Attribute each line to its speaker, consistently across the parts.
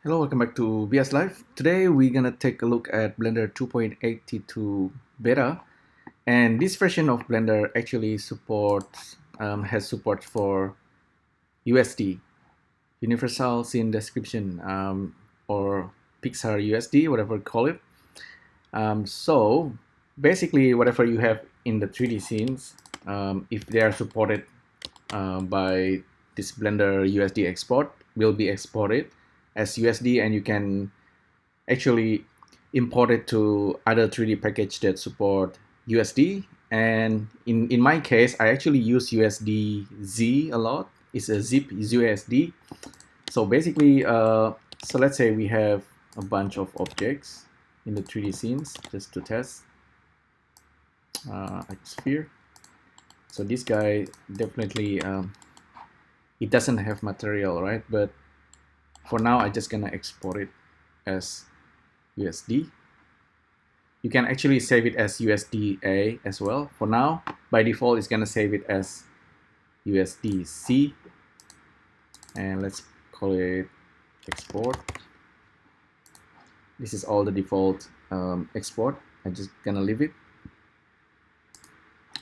Speaker 1: Hello, welcome back to BSLIVE. Today we're gonna take a look at Blender 2.82 beta, and this version of Blender actually has support for USD, Universal Scene Description, or Pixar USD, whatever you call it. So basically, whatever you have in the 3D scenes, if they are supported by this Blender USD export, will be exported as USD, and you can actually import it to other 3D package that support USD. And in my case, I actually use USDZ a lot. It's a zip USD. So basically, so let's say we have a bunch of objects in the 3D scenes just to test a sphere. So this guy definitely, it doesn't have material, right? But for now, I'm just gonna export it as USD. You can actually save it as USDA as well. For now, by default, it's gonna save it as USDC, and let's call it export. This is all the default export. I'm just gonna leave it.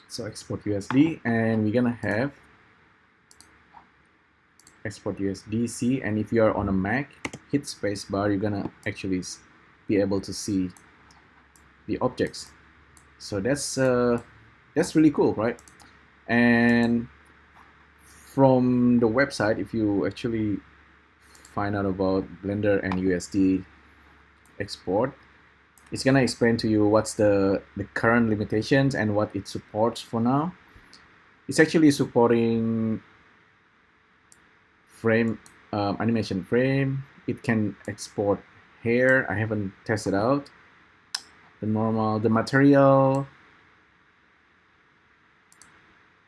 Speaker 1: So export USD, and we're gonna have export USDC. And if you are on a Mac, hit spacebar, you're gonna actually be able to see the objects. So that's really cool, right? And from the website, if you actually find out about Blender and USD export, it's gonna explain to you what's the current limitations and what it supports for now. It's actually supporting frame, animation frame. It can export hair. I haven't tested out the material.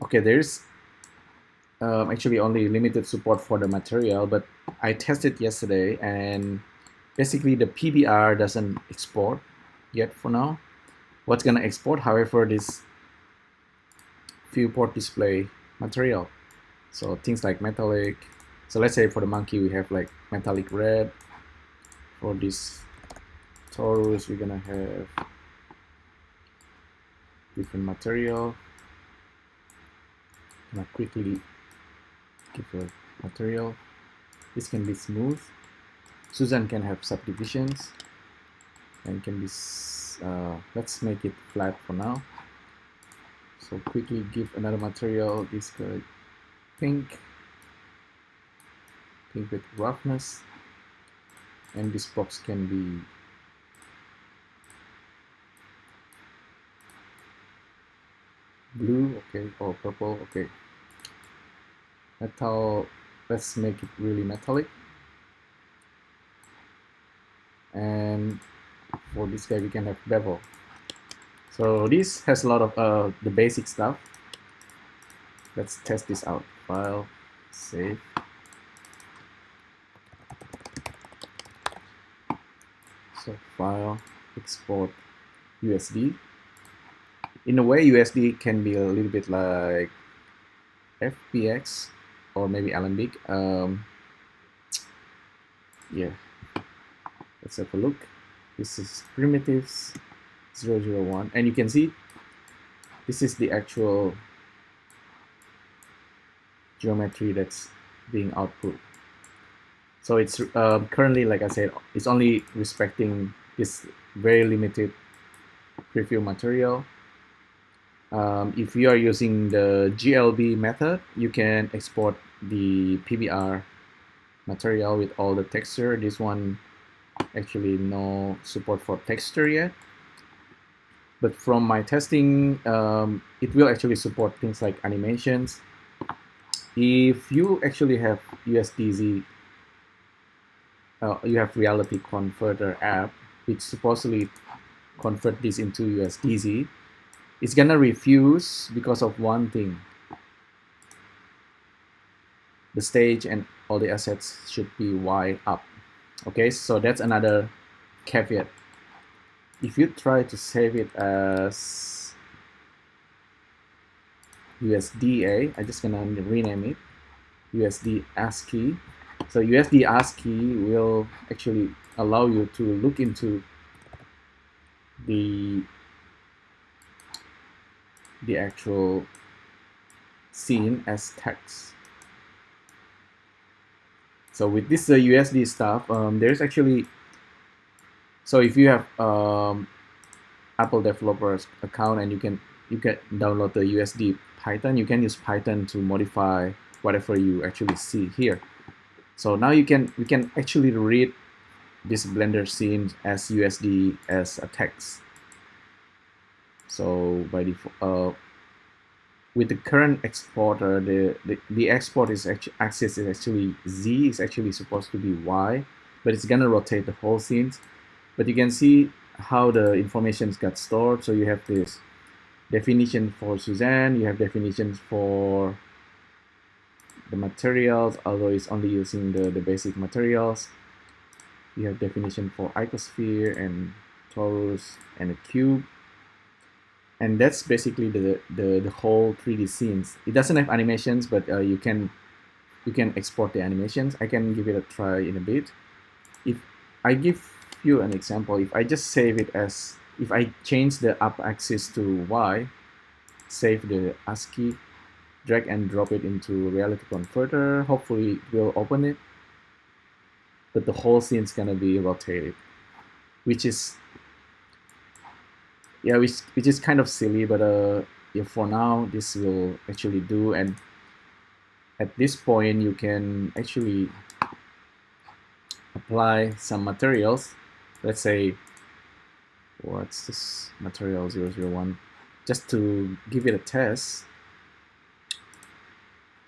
Speaker 1: Okay, there's actually only limited support for the material, but I tested yesterday, and basically the PBR doesn't export yet for now. What's gonna export, however, this viewport display material. So things like metallic. So let's say for the monkey we have like metallic red. For this torus we're gonna have different material. I'm gonna quickly give a material. This can be smooth. Susan can have subdivisions, and can be let's make it flat for now. So quickly give another material. This could pink with roughness, and this box can be blue, okay, or purple, okay. Metal, let's make it really metallic. And for this guy we can have bevel. So this has a lot of the basic stuff. Let's test this out. File, save. So file, export USD. In a way, USD can be a little bit like FBX or maybe Alembic. Yeah, let's have a look. This is primitives 001, and you can see this is the actual geometry that's being output. So it's currently, like I said, it's only respecting this very limited preview material. If you are using the GLB method, you can export the PBR material with all the texture. This one actually no support for texture yet, but from my testing, it will actually support things like animations. If you actually have USDZ, you have Reality Converter app, which supposedly convert this into USDZ, it's gonna refuse because of one thing. The stage and all the assets should be Y up. Okay, so that's another caveat. If you try to save it as USDA, I'm just gonna rename it USD ASCII. So USD ASCII will actually allow you to look into the actual scene as text. So with this USD stuff, there's actually, so if you have Apple developers account and you can download the USD Python, you can use Python to modify whatever you actually see here. So now we can actually read this Blender scene as USD as a text. So by default, with the current exporter, the export is actually axis is actually Z, is actually supposed to be Y, but it's gonna rotate the whole scene. But you can see how the information got stored. So you have this definition for Suzanne, you have definitions for the materials, although it's only using the basic materials. You have definition for icosphere and torus and a cube. And that's basically the whole 3D scenes. It doesn't have animations, but you can export the animations. I can give it a try in a bit. If I give you an example, if I just save it as, if I change the up axis to Y, save the ASCII, drag and drop it into Reality Converter, hopefully it will open it. But the whole scene is gonna be rotated, which is, yeah, which is kind of silly, but yeah, for now this will actually do. And at this point you can actually apply some materials. Let's say, what's this material 001, just to give it a test.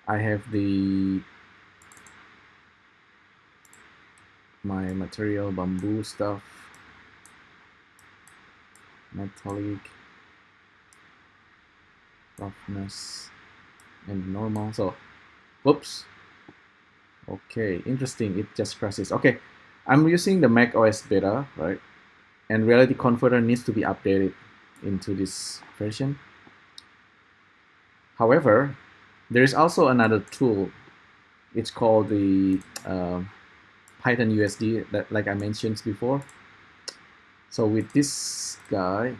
Speaker 1: I have my material bamboo stuff, metallic, roughness, and normal. So, whoops. Okay, interesting. It just crashes. Okay, I'm using the Mac OS beta, right? And Reality Converter needs to be updated into this version. However, there is also another tool. It's called the Python USD, that, like I mentioned before. So with this guy,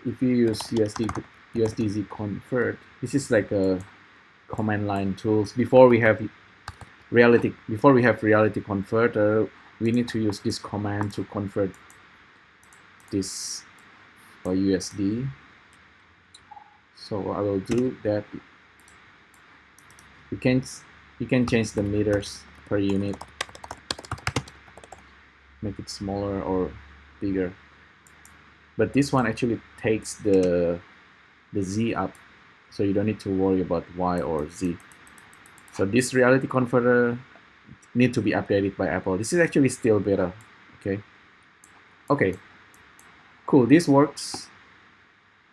Speaker 1: if you use USDZ convert, this is like a command line tools. Before we have reality converter, we need to use this command to convert this USD. So I will do that. You can change the meters per unit, make it smaller or bigger. But this one actually takes the Z up, so you don't need to worry about Y or Z. So this reality converter need to be updated by Apple. This is actually still beta. Okay, cool, this works.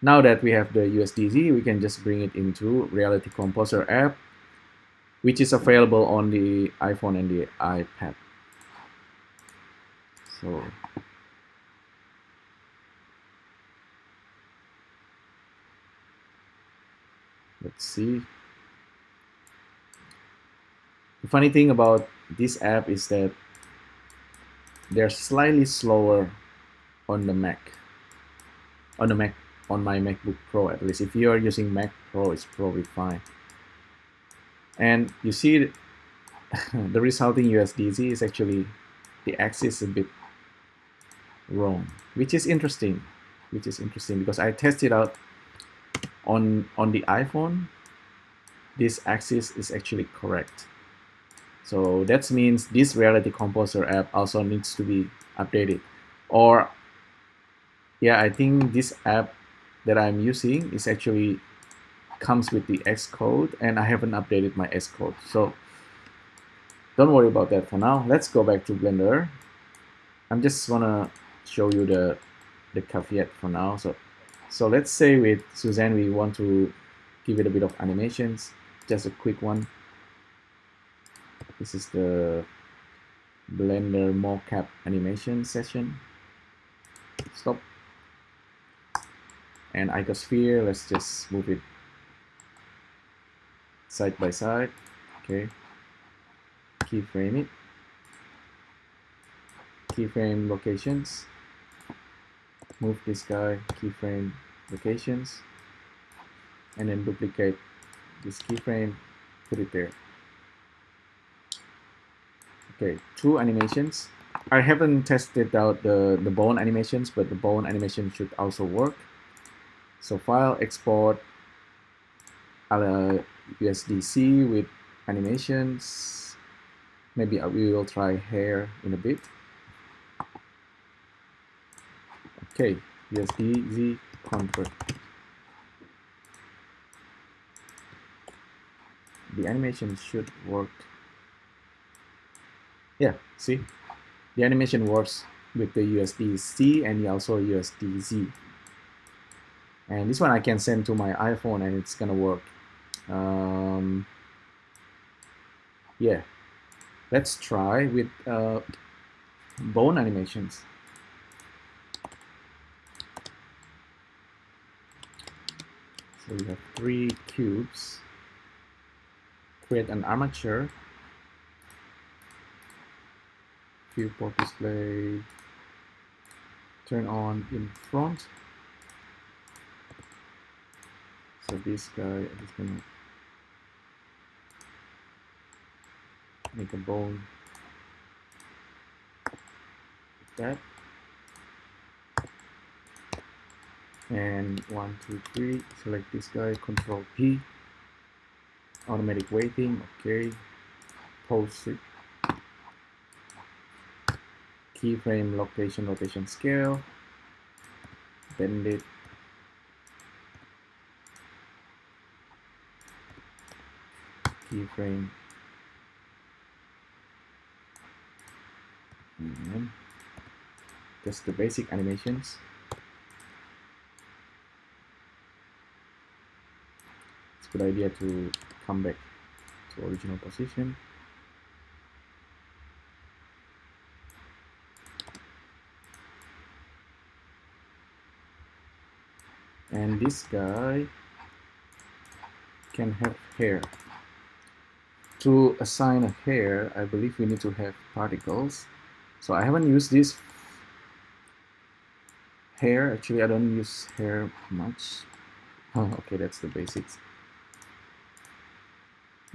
Speaker 1: Now that we have the USDZ, we can just bring it into Reality Composer app, which is available on the iPhone and the iPad. So let's see. The funny thing about this app is that they're slightly slower on the Mac. On my MacBook Pro, at least. If you are using Mac Pro, it's probably fine. And you see the resulting USDZ is actually, the axis a bit wrong, which is interesting. Because I tested out on the iPhone, this axis is actually correct. So that means this Reality Composer app also needs to be updated. Or yeah, I think this app that I'm using is actually comes with the Xcode, and I haven't updated my Xcode. So don't worry about that for now. Let's go back to Blender. I'm just wanna show you the caveat for now. So let's say with Suzanne we want to give it a bit of animations, just a quick one. This is the Blender mocap animation session. Stop. And icosphere, let's just move it side by side. Okay. Keyframe it. keyframe locations, move this guy, keyframe locations, and then duplicate this keyframe, put it there. Okay, 2 animations. I haven't tested out the bone animations, but the bone animation should also work. So file, export, USDC with animations. Maybe we will try hair in a bit. Okay, USDZ convert. The animation should work. Yeah, see? The animation works with the USDC and also USDZ. And this one I can send to my iPhone and it's gonna work. Yeah, let's try with bone animations. So we have 3 cubes. Create an armature. Viewport display. Turn on in front. So this guy is gonna make a bone like that. And 1, 2, 3. Select this guy. Control P. Automatic weighting. Okay. Pose it. Keyframe location, rotation scale. Bend it. Keyframe. And just the basic animations. It's a good idea to come back to original position. And this guy can have hair. To assign a hair, I believe we need to have particles. So I haven't used this hair. Actually, I don't use hair much. Oh, okay, that's the basics.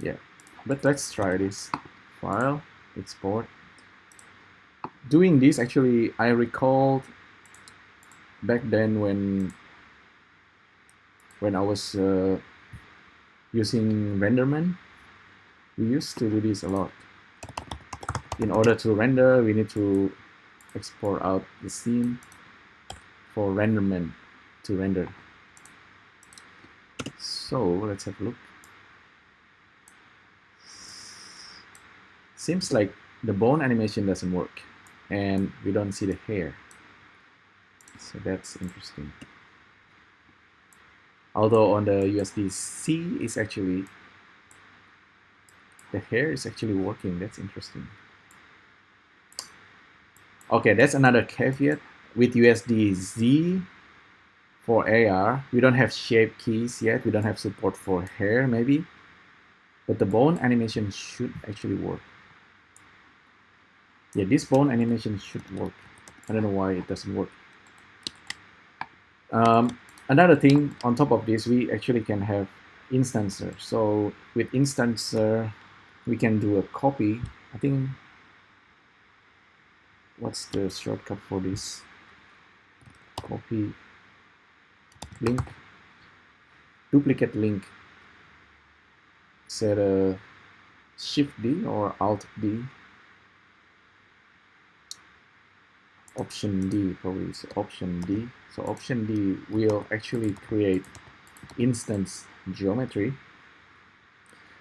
Speaker 1: Yeah, but let's try this. File, export. Doing this, actually, I recalled back then when I was using RenderMan. We used to do this a lot. In order to render, we need to export out the scene for RenderMan to render. So let's have a look. Seems like the bone animation doesn't work and we don't see the hair. So that's interesting. Although on the USDC is actually, the hair is actually working. That's interesting. Okay, that's another caveat. With USDZ for AR, we don't have Shapekeys yet. We don't have support for hair maybe, but the bone animation should actually work. Yeah, this bone animation should work. I don't know why it doesn't work. Another thing on top of this, we actually can have instancer. So with instancer, we can do a copy. I think, what's the shortcut for this? Copy link, duplicate link. Set a Shift D or Alt D. Option D, probably is Option D. So Option D will actually create instance geometry.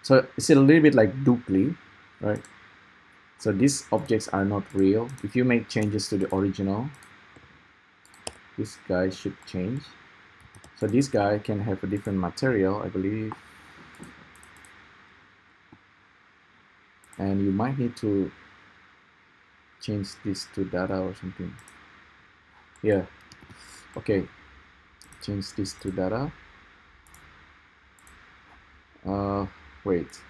Speaker 1: So it's a little bit like dupli, right? So these objects are not real. If you make changes to the original, this guy should change. So this guy can have a different material, I believe. And you might need to change this to data or something. Yeah, okay, change this to data. Wait.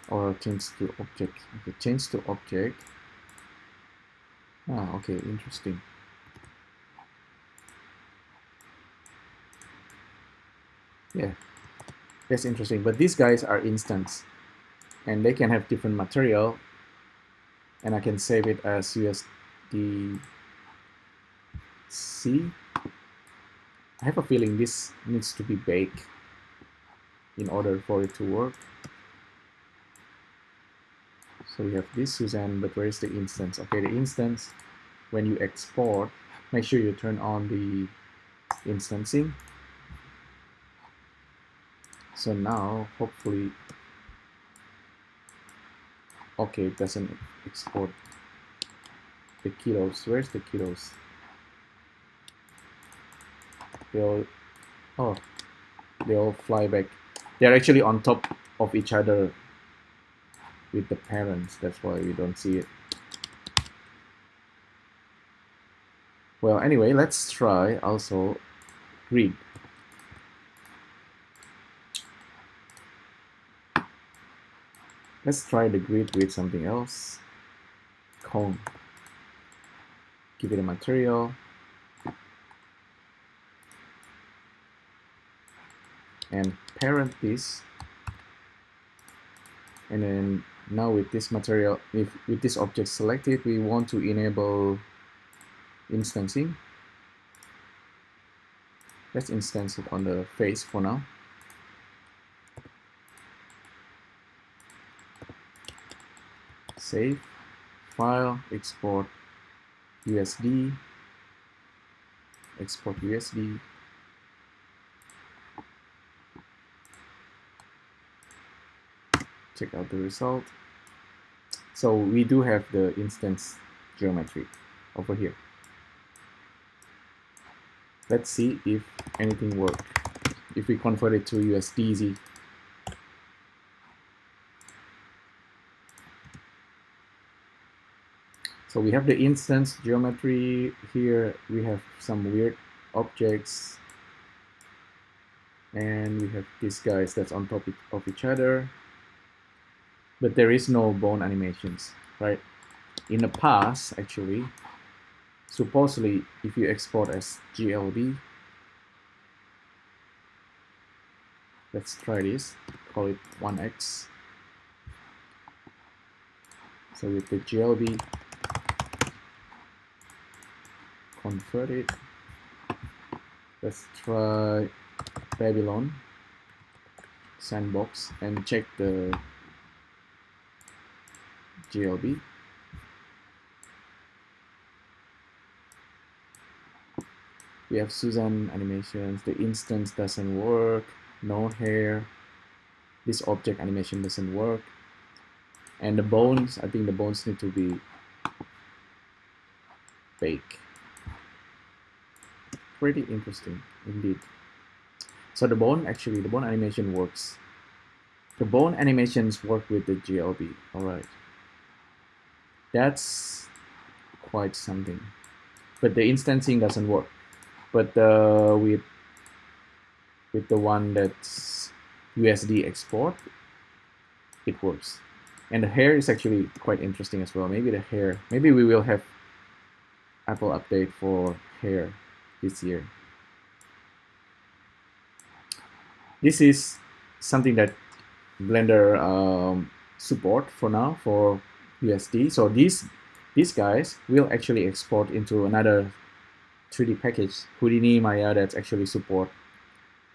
Speaker 1: or change to object. Okay, change to object. Ah, okay, interesting. Yeah, that's interesting. But these guys are instants, and they can have different material, and I can save it as USDC. I have a feeling this needs to be baked in order for it to work. So we have this Suzanne, but where is the instance? Okay, the instance, when you export, make sure you turn on the instancing. So now, hopefully, okay, it doesn't export the kilos. Where's the kilos? They all fly back. They're actually on top of each other with the parents. That's why we don't see it. Well, anyway, let's try also grid. Let's try the grid with something else. Cone. Give it a material. And parent this. And then now with this material, with this object selected, we want to enable instancing. Let's instance it on the face for now. Save, file, export USD, export USD. Check out the result. So we do have the instance geometry over here. Let's see if anything works. If we convert it to USDZ. So we have the instance geometry here. We have some weird objects. And we have these guys that's on top of each other. But there is no bone animations, right? In the past, actually, supposedly, if you export as GLB, let's try this, call it 1x. So with the GLB, convert it. Let's try Babylon sandbox and check the GLB. We have Suzanne animations. The instance doesn't work. No hair. This object animation doesn't work. And the bones, I think the bones need to be baked. Pretty interesting indeed. So the bone animation works. The bone animations work with the GLB. All right. That's quite something. But the instancing doesn't work. But with the one that's USD export, it works. And the hair is actually quite interesting as well. Maybe the hair, maybe we will have Apple update for hair this year. This is something that Blender support for now for USD. So these guys will actually export into another 3D package, Houdini Maya, that's actually support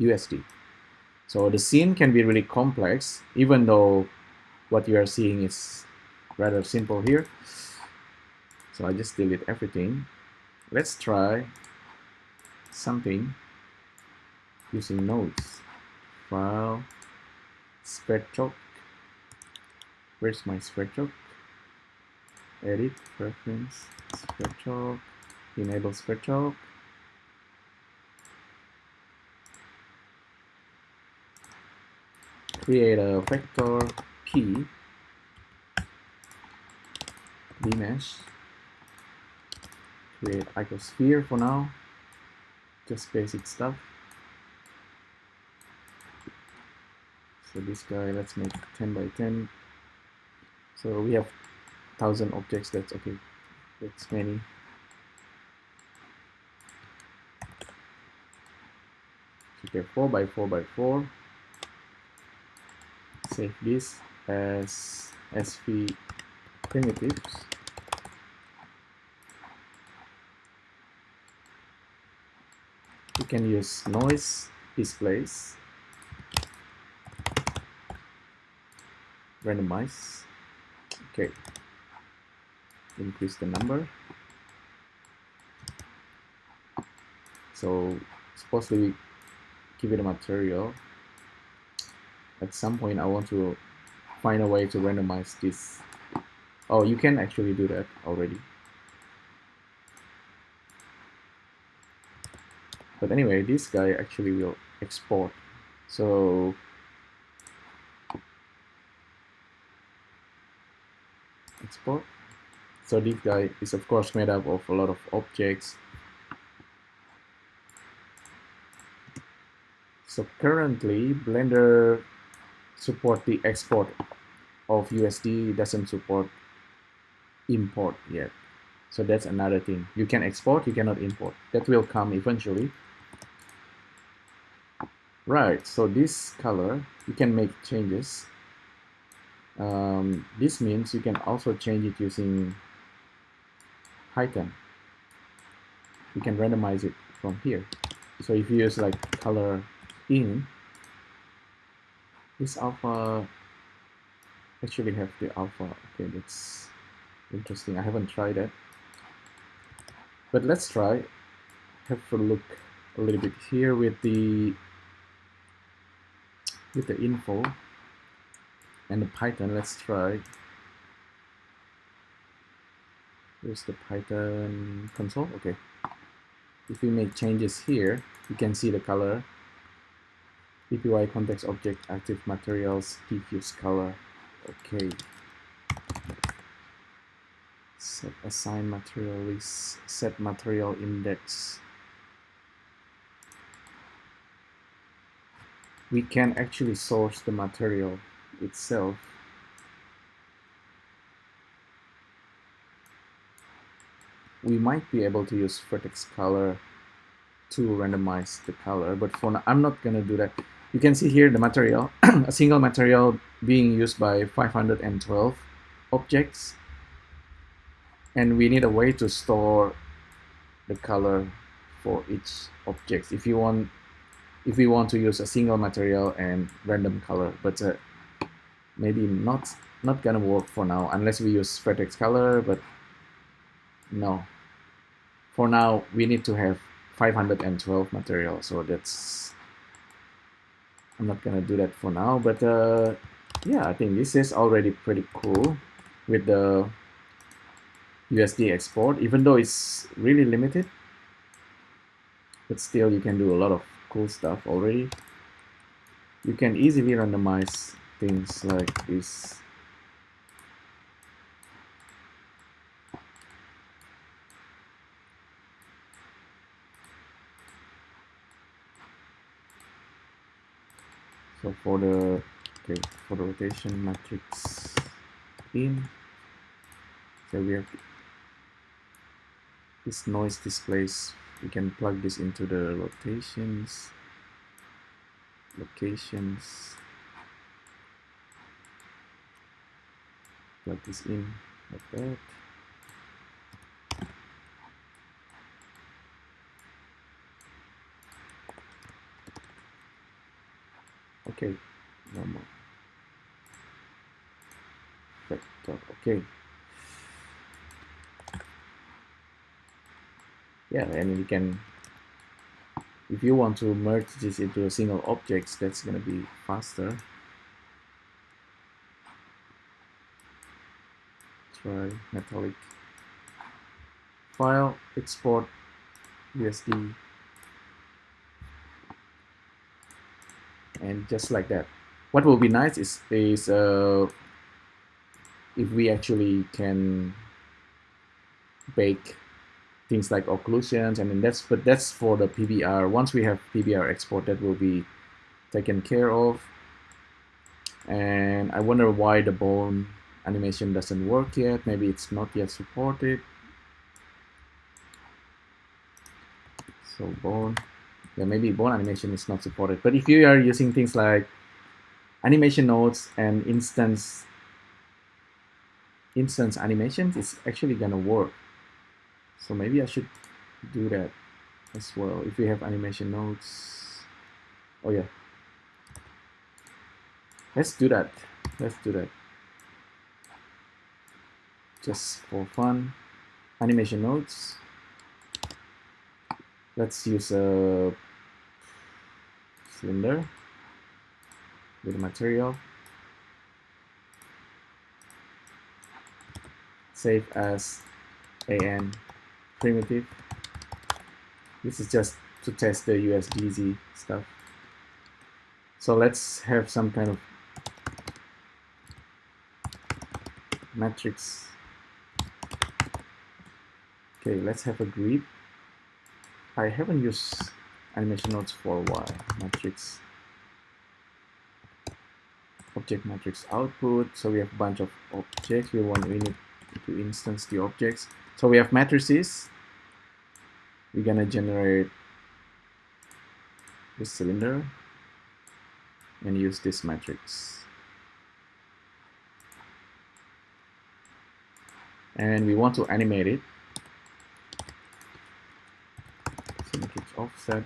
Speaker 1: USD. So the scene can be really complex, even though what you are seeing is rather simple here. So I just delete everything. Let's try something using nodes. File, Spreadchalk. Where's my Spreadchalk? Edit, preference, Spreadchalk, enable Spreadchalk. Create a vector P, Bmesh, create icosphere for now, just basic stuff. So this guy, let's make 10 by 10 So we have 1,000 objects. That's okay. That's many. Okay, 4 by 4 by 4. Save this as SV primitives. You can use noise displays, randomize. Okay, increase the number. So supposedly give it a material. At some point I want to find a way to randomize this. Oh, you can actually do that already. But anyway, this guy actually will export. So export. So this guy is of course made up of a lot of objects. So currently Blender support the export of USD, doesn't support import yet. So that's another thing. You can export, you cannot import. That will come eventually. Right, so this color, you can make changes. This means you can also change it using Python. You can randomize it from here. So if you use like color in, this alpha actually have the alpha. Okay, that's interesting. I haven't tried that. But let's try. Have a look a little bit here with the info and the Python. Let's try. Here's the Python console. Okay. If we make changes here, you can see the color. PPY context object active materials diffuse color. Okay. Set assign material list, set material index. We can actually source the material itself. We might be able to use vertex color to randomize the color, but for now, I'm not gonna do that. You can see here the material, a single material being used by 512 objects, and we need a way to store the color for each object. If we want to use a single material and random color, but maybe not gonna work for now unless we use vertex color. But no, for now we need to have 512 material, so that's, I'm not gonna do that for now. But yeah, I think this is already pretty cool with the USD export, even though it's really limited, but still you can do a lot of cool stuff already. You can easily randomize things like this. So for the rotation matrix in, so we have this noise displays. We can plug this into the locations, plug this in like that. Okay, normal. Vector, okay. Yeah, and we can, if you want to merge this into a single object, that's gonna be faster. Try metallic file, export USD, and just like that. What will be nice is if we actually can bake things like occlusions, and then that's for the PBR. Once we have PBR export, that will be taken care of. And I wonder why the bone animation doesn't work yet. Maybe it's not yet supported. So bone, yeah, maybe bone animation is not supported. But if you are using things like animation nodes and instance animations, it's actually gonna work. So maybe I should do that as well. If we have animation nodes, oh yeah, let's do that. Let's do that. Just for fun, animation nodes. Let's use a cylinder with material. Save as AN primitive. This is just to test the USDZ stuff. So let's have some kind of matrix. Okay, let's have a grid. I haven't used animation nodes for a while. Matrix, object matrix output. So we have a bunch of objects. We need to instance the objects. So we have matrices. We're gonna generate this cylinder and use this matrix. And we want to animate it. So make it offset.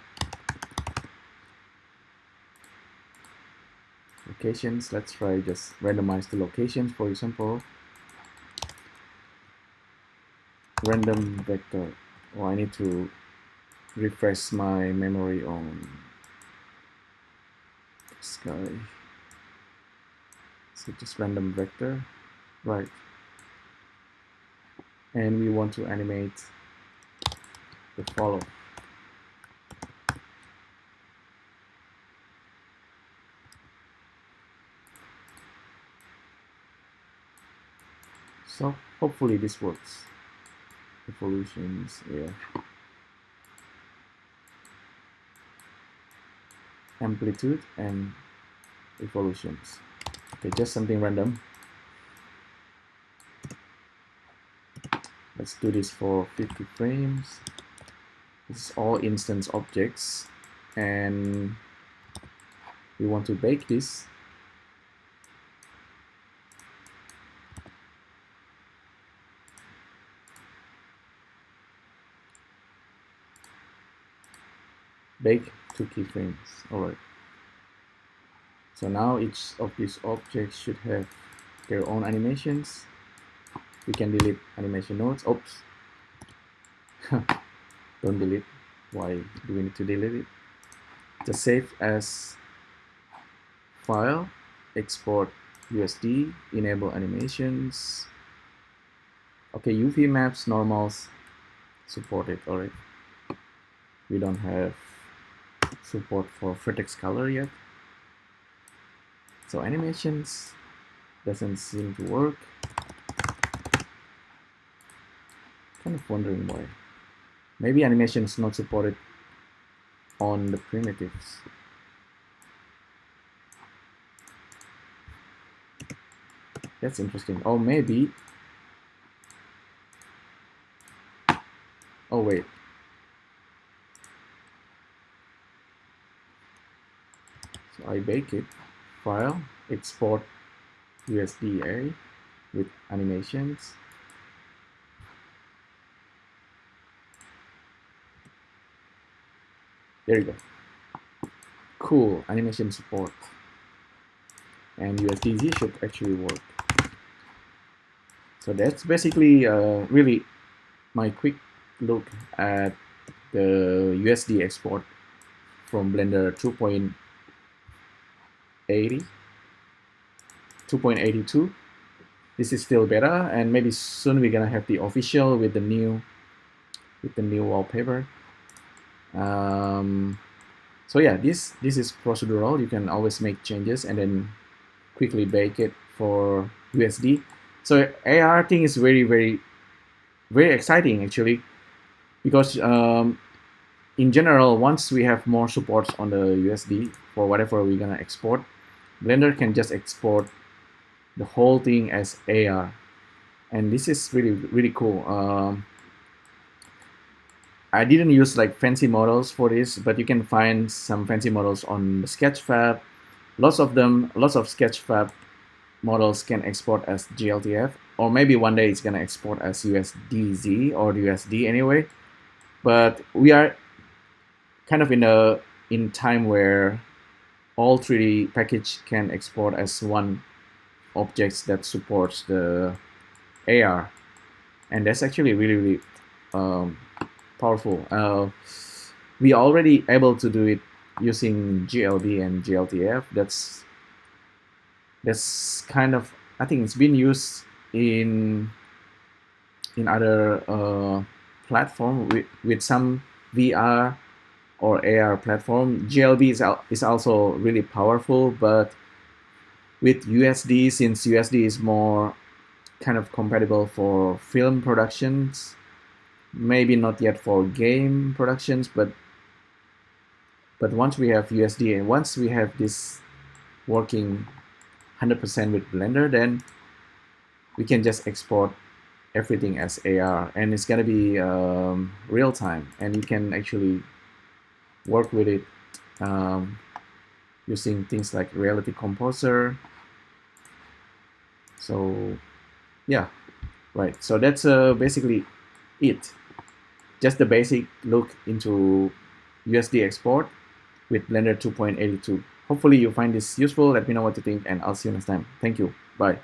Speaker 1: Locations, let's try just randomize the locations, for example. Random vector. Oh, I need to refresh my memory on sky. So just random vector, right? And we want to animate the follow. So hopefully this works. Evolutions, yeah. Amplitude and evolutions. Okay, just something random. Let's do this for 50 frames. This is all instance objects, and we want to bake this. Bake 2 keyframes. Alright. So now each of these objects should have their own animations. We can delete animation nodes. Oops. Don't delete. Why do we need to delete it? Just save as file, export USD, enable animations. Okay, UV maps, normals, supported. Alright. We don't have support for vertex color yet. So animations doesn't seem to work. Kind of wondering why. Maybe animation is not supported on the primitives. That's interesting. Oh, maybe. Oh, wait. So I bake it. File, export USD with animations. There you go. Cool, animation support. And USDZ should actually work. So that's basically really my quick look at the USD export from Blender 2.82. This is still beta, and maybe soon we're gonna have the official with the new wallpaper. So yeah, this is procedural. You can always make changes and then quickly bake it for USD. So AR thing is very exciting actually, because in general, once we have more supports on the USD for whatever we're gonna export, Blender can just export the whole thing as AR, and this is really cool. I didn't use like fancy models for this, but you can find some fancy models on the Sketchfab. Lots of them, lots of Sketchfab models can export as GLTF, or maybe one day it's gonna export as USDZ or USD anyway. But we are kind of in time where all 3D package can export as one objects that supports the AR, and that's actually really powerful. We already able to do it using GLB and GLTF. That's kind of, I think it's been used in other platform with some VR or AR platform. GLB is also really powerful, but with USD, since USD is more kind of compatible for film productions, maybe not yet for game productions, but once we have USD and once we have this working 100% with Blender, then we can just export everything as AR, and it's gonna be real time, and you can actually work with it using things like Reality Composer. So yeah, right. So that's basically it. Just the basic look into USD export with Blender 2.82. Hopefully you find this useful. Let me know what you think, and I'll see you next time. Thank you. Bye.